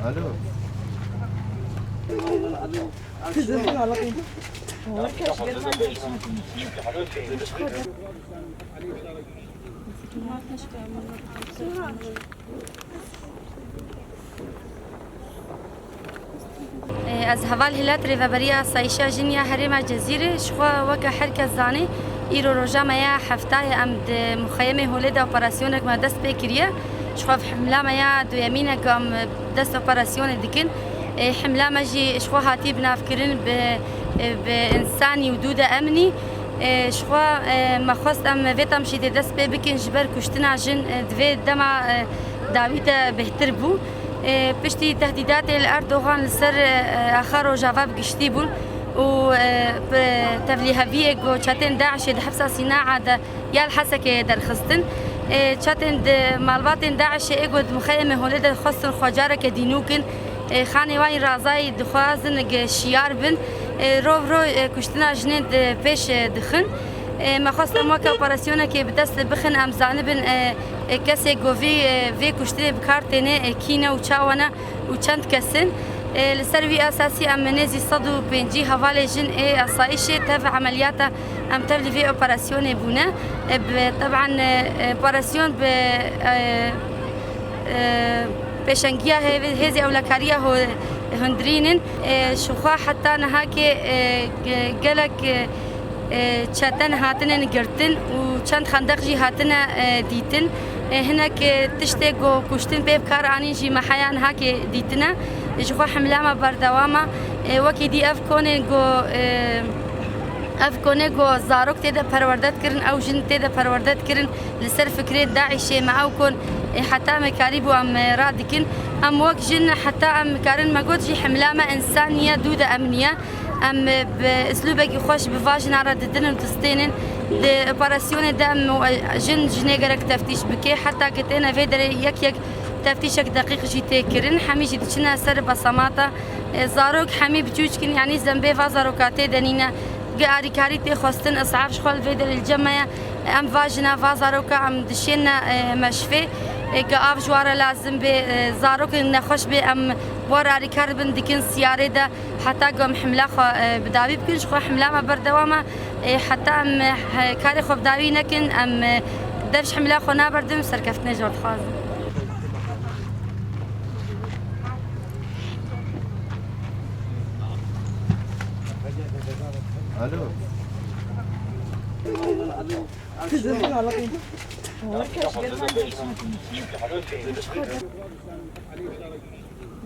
الو از هوال هلات ریوبریا سایشا جنیا هرما جزیره شخوا وکا حرکت زانی ایرو روژا میا هفتای امد مخیمه هولد اپراسیونک ما دست بکریه شخوا حمله میا دویمینه کام دست اپراسیون دکن حمله مجی شخوا هاتی بنافکرین به انسانی ودود امنی شخوا مخواست ام ویتام شیده دست بکن جبر کشتنا جن دوی دما داویتا بهتر بو پشتی تهدیدات اردوغان لسر آخر و جواب گشتی بون و تبلیغاتی جو چاتن داعش ده حبس صناعة ده يال حسك درخستن چاتن مالبات داعش اجود مخيمة هولد خصن خجارة كدينوكن خاني وين رازاي دخوازن شيار بن رو كشتنا جنين بيش دخن ما خواست موقع اپراسیونه که بدست بخن ام زانبن کسی گوی وی کشتنی بکارتنه کینه و چاونه و چند کسن لسروی اساسی ام نزی 150 حواله جن اصایشه تبع عملیات ام تبلی في اپراسیونه بونه طبعا اپراسیون ب بشنگیا هذه اولکاریه هندرینن شخوا حتی نهاکی گلک چاتن هاتن نگرتن و چند خندق جی هاتن دیتن هناك تشتي جو كشتن بيب كار اني جي محيان هاك ديتنا جو حمله ما بردواما وكي دي افكونه جو زاروك تيدا پروردت كرن او جن تيدا پروردت كرن لسر فكري داعش معو كون حتى مكاريبو ام رادكن ام وك جن حتى ام كارن ما قلت جي حمله ما انسانيه دوده امنيه ام باسلوبك خوش بفاجنا رددن تستينن د اپراسيون دم جن جنيغرك تفتيش بكي حتى كتينا فيدر يك تفتيشك دقيق جي تكرن حمي جي تشنا سر بصماتا زاروك حمي بجوجكن يعني زنبي فازاروكاتي دنينا قاري كاريتي خواستن اصعاف شخال فيدر الجمعيه ام فاجنا فازاروكا ام دشينا مشفي كاف جواره لازم به زاروك نخوش به ام بور ريكار بن دكن سياره ده حتى قام حمله بداوي بكنش خو حمله ما بردوامه حتى ام كاري خو بداوي نكن ام دفش حمله خو نبردم سركفتنا جورد خاز الو